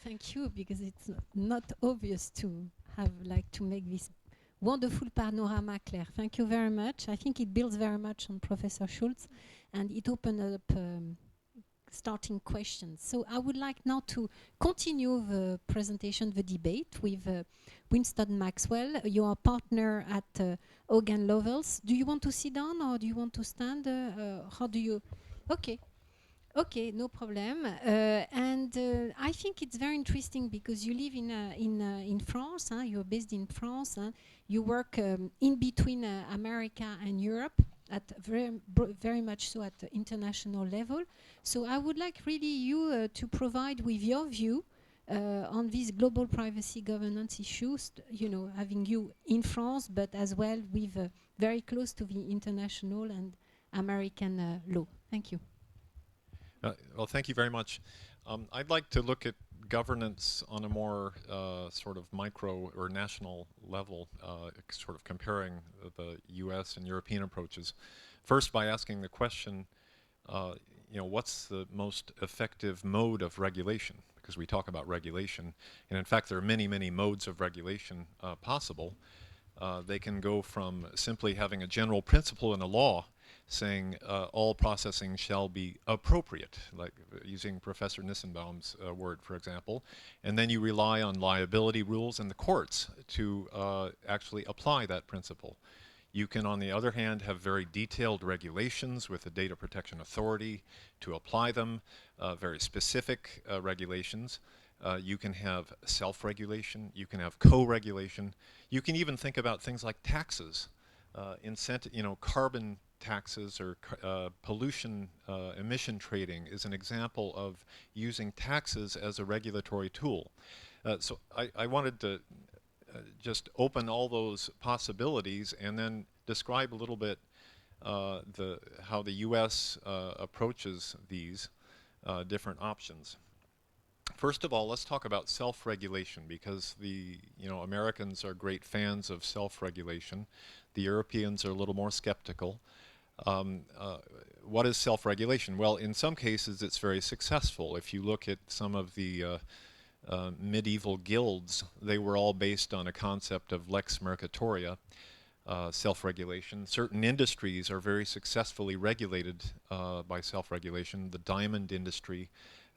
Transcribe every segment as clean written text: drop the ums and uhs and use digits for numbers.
Thank you, because it's not obvious to have to make this wonderful panorama, Claire. Thank you very much. I think it builds very much on Professor Schultz, and it opened up starting questions. So I would like now to continue the presentation, the debate with Winston Maxwell, your partner at Hogan Lovells. Do you want to sit down or do you want to stand? How do you? Okay. Okay, no problem. I think it's very interesting because you live in France. You're based in France. You work in between America and Europe at very much so at the international level. So I would like really you to provide with your view on these global privacy governance issues. You know, having you in France, but as well with very close to the international and American law. Thank you. Well, thank you very much. I'd like to look at governance on a more sort of micro or national level, sort of comparing the US and European approaches. First, by asking the question, what's the most effective mode of regulation? Because we talk about regulation, and in fact there are many, many modes of regulation possible. They can go from simply having a general principle in a law saying all processing shall be appropriate, like using Professor Nissenbaum's word, for example, and then you rely on liability rules in the courts to actually apply that principle. You can, on the other hand, have very detailed regulations with the Data Protection Authority to apply them, very specific regulations. You can have self-regulation, you can have co-regulation. You can even think about things like taxes, carbon taxes or pollution emission trading is an example of using taxes as a regulatory tool. So I wanted to just open all those possibilities and then describe a little bit how the U.S. approaches these different options. First of all, let's talk about self-regulation, because the Americans are great fans of self-regulation. The Europeans are a little more skeptical. What is self-regulation? Well, in some cases it's very successful. If you look at some of the medieval guilds, they were all based on a concept of lex mercatoria, self-regulation. Certain industries are very successfully regulated by self-regulation. The diamond industry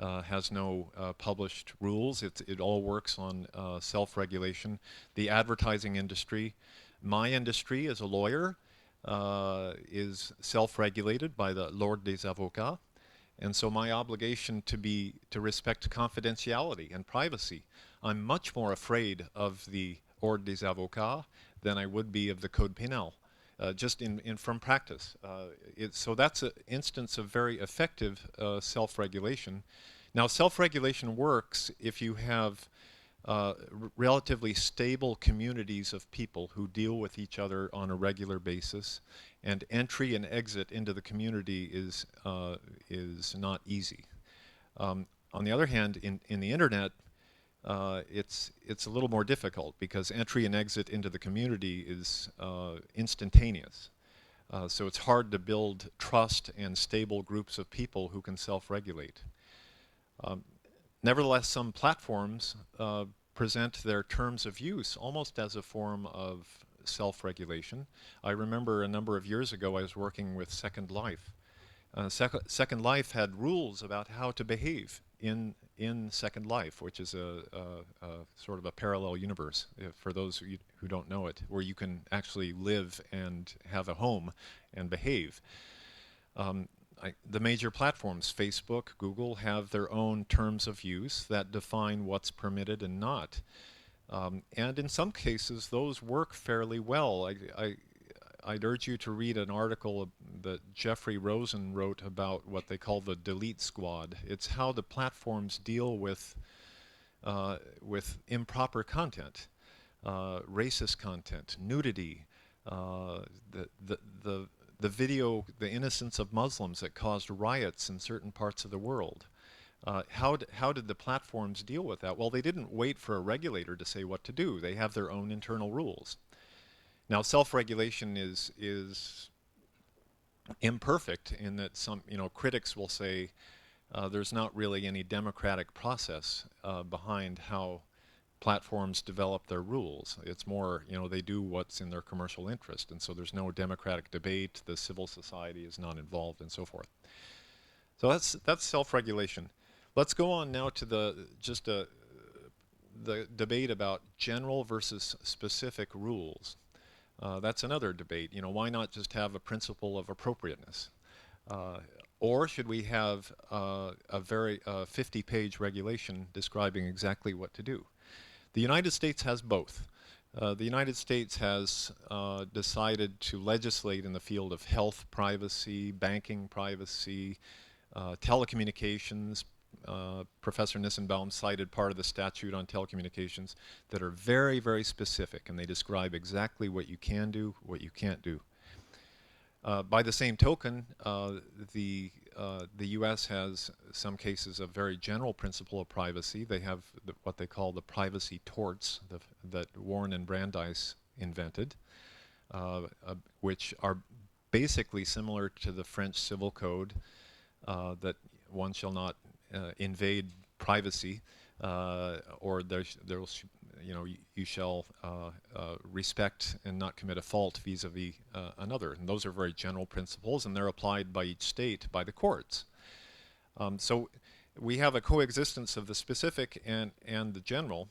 has no published rules. It all works on self-regulation. The advertising industry, my industry as a lawyer, is self-regulated by the L'Ordre des Avocats, and so my obligation to respect confidentiality and privacy. I'm much more afraid of the Ordre des Avocats than I would be of the Code Pénal, just from practice. So that's an instance of very effective self-regulation. Now, self-regulation works if you have relatively stable communities of people who deal with each other on a regular basis, and entry and exit into the community is not easy. On the other hand, in the internet, it's a little more difficult because entry and exit into the community is instantaneous. So it's hard to build trust and stable groups of people who can self-regulate. Nevertheless, some platforms present their terms of use almost as a form of self-regulation. I remember a number of years ago I was working with Second Life. Second Life had rules about how to behave in Second Life, which is a sort of a parallel universe, for those who don't know it, where you can actually live and have a home and behave. The major platforms, Facebook, Google, have their own terms of use that define what's permitted and not. And in some cases, those work fairly well. I'd urge you to read an article that Jeffrey Rosen wrote about what they call the delete squad. It's how the platforms deal with improper content, racist content, nudity, the video, the innocence of Muslims that caused riots in certain parts of the world. How did the platforms deal with that? Well, they didn't wait for a regulator to say what to do. They have their own internal rules. Now, self-regulation is imperfect in that some critics will say there's not really any democratic process behind how platforms develop their rules. It's more, they do what's in their commercial interest, and so there's no democratic debate. The civil society is not involved, and so forth. So that's self-regulation. Let's go on now to the debate about general versus specific rules. That's another debate. Why not just have a principle of appropriateness? Or should we have a very 50-page regulation describing exactly what to do? The United States has both. The United States has decided to legislate in the field of health privacy, banking privacy, telecommunications. Professor Nissenbaum cited part of the statute on telecommunications that are very, very specific, and they describe exactly what you can do, what you can't do. By the same token, the U.S. has some cases of very general principle of privacy. They have what they call the privacy torts that Warren and Brandeis invented, which are basically similar to the French Civil Code, that one shall not invade privacy, or you shall respect and not commit a fault vis-a-vis another. And those are very general principles, and they're applied by each state by the courts. So we have a coexistence of the specific and the general.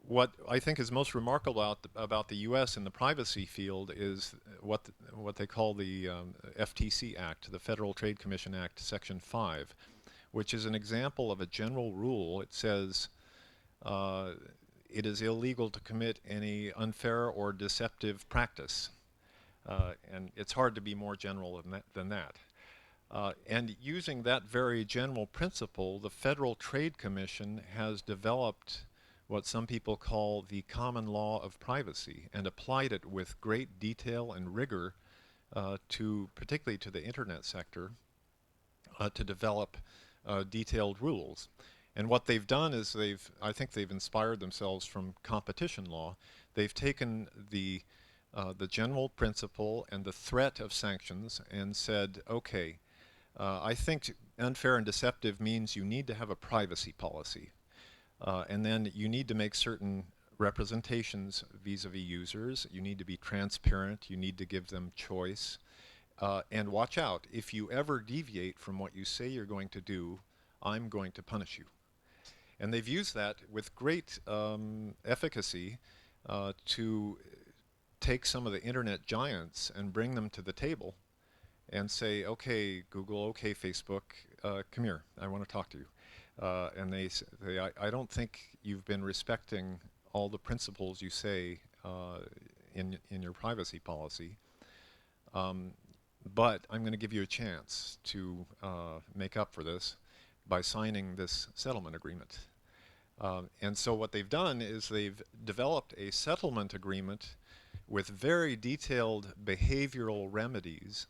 What I think is most remarkable about the U.S. in the privacy field is what they call the FTC Act, the Federal Trade Commission Act, Section 5, which is an example of a general rule. It says it is illegal to commit any unfair or deceptive practice. And it's hard to be more general than that. And using that very general principle, the Federal Trade Commission has developed what some people call the common law of privacy, and applied it with great detail and rigor particularly to the internet sector, to develop detailed rules. And what they've done is I think they've inspired themselves from competition law. They've taken the general principle and the threat of sanctions and said, okay, I think unfair and deceptive means you need to have a privacy policy. And then you need to make certain representations vis-a-vis users. You need to be transparent. You need to give them choice. And watch out. If you ever deviate from what you say you're going to do, I'm going to punish you. And they've used that with great efficacy to take some of the internet giants and bring them to the table and say, okay, Google, okay, Facebook, come here. I want to talk to you. And they say, I don't think you've been respecting all the principles you say in your privacy policy, but I'm going to give you a chance to make up for this by signing this settlement agreement. And so what they've done is they've developed a settlement agreement with very detailed behavioral remedies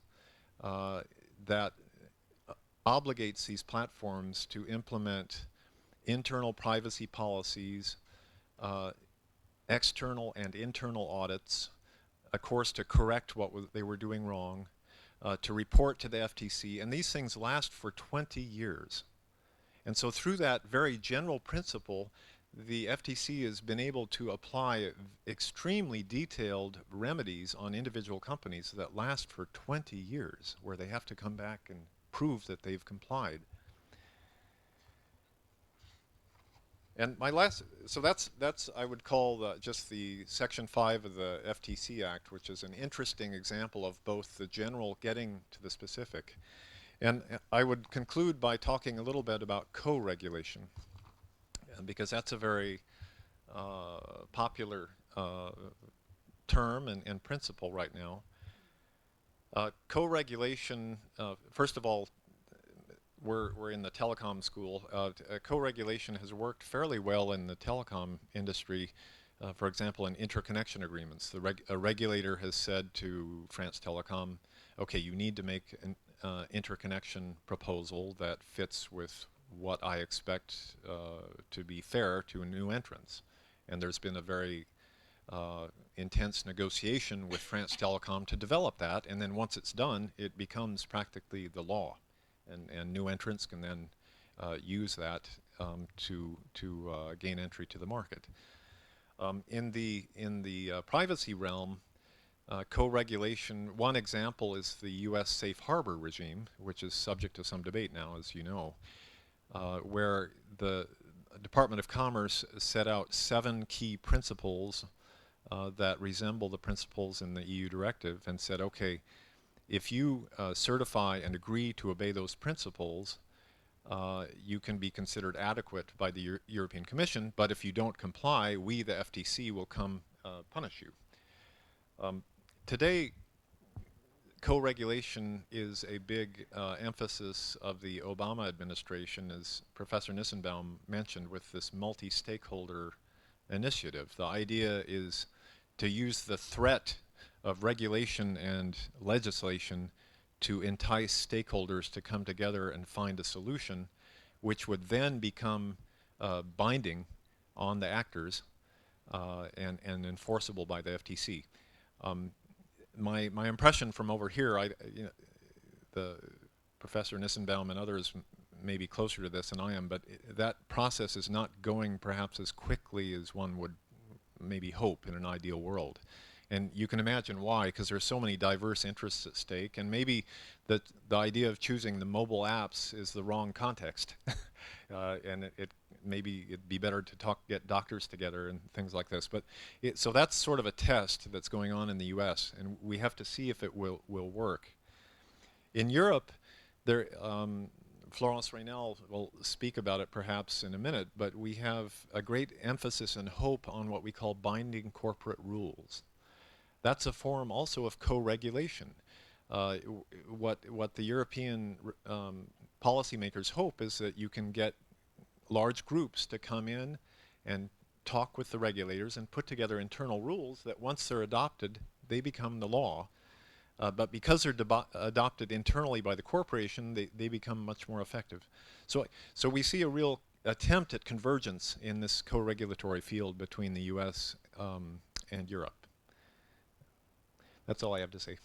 that obligates these platforms to implement internal privacy policies, external and internal audits, of course to correct what they were doing wrong, to report to the FTC, and these things last for 20 years. And so through that very general principle, the FTC has been able to apply extremely detailed remedies on individual companies that last for 20 years, where they have to come back and prove that they've complied. And so that's I would call just the Section 5 of the FTC Act, which is an interesting example of both the general getting to the specific. And I would conclude by talking a little bit about co-regulation, because that's a very popular term and principle right now. Co-regulation, first of all, we're in the telecom school. Co-regulation has worked fairly well in the telecom industry. For example, in interconnection agreements, a regulator has said to France Telecom, okay, you need to make an interconnection proposal that fits with what I expect to be fair to new entrants. And there's been a very intense negotiation with France Telecom to develop that, and then once it's done, it becomes practically the law. and new entrants can then use that to gain entry to the market. In the privacy realm, co-regulation, one example is the U.S. safe harbor regime, which is subject to some debate now, as you know, where the Department of Commerce set out 7 key principles that resemble the principles in the EU directive and said, okay, if you certify and agree to obey those principles, you can be considered adequate by the European Commission, but if you don't comply, we, the FTC, will come punish you. Today, co-regulation is a big emphasis of the Obama administration, as Professor Nissenbaum mentioned, with this multi-stakeholder initiative. The idea is to use the threat of regulation and legislation to entice stakeholders to come together and find a solution, which would then become binding on the actors and enforceable by the FTC. My impression from over here, the Professor Nissenbaum and others may be closer to this than I am, but that process is not going perhaps as quickly as one would maybe hope in an ideal world. And you can imagine why, because there's so many diverse interests at stake, and maybe the idea of choosing the mobile apps is the wrong context. And maybe it'd be better to get doctors together and things like this. But so that's sort of a test that's going on in the US, and we have to see if it will work. In Europe, there, Florence Reynel will speak about it perhaps in a minute, but we have a great emphasis and hope on what we call binding corporate rules. That's a form also of co-regulation. What the European policymakers hope is that you can get large groups to come in and talk with the regulators and put together internal rules that once they're adopted, they become the law. But because they're adopted internally by the corporation, they become much more effective. So we see a real attempt at convergence in this co-regulatory field between the US and Europe. That's all I have to say.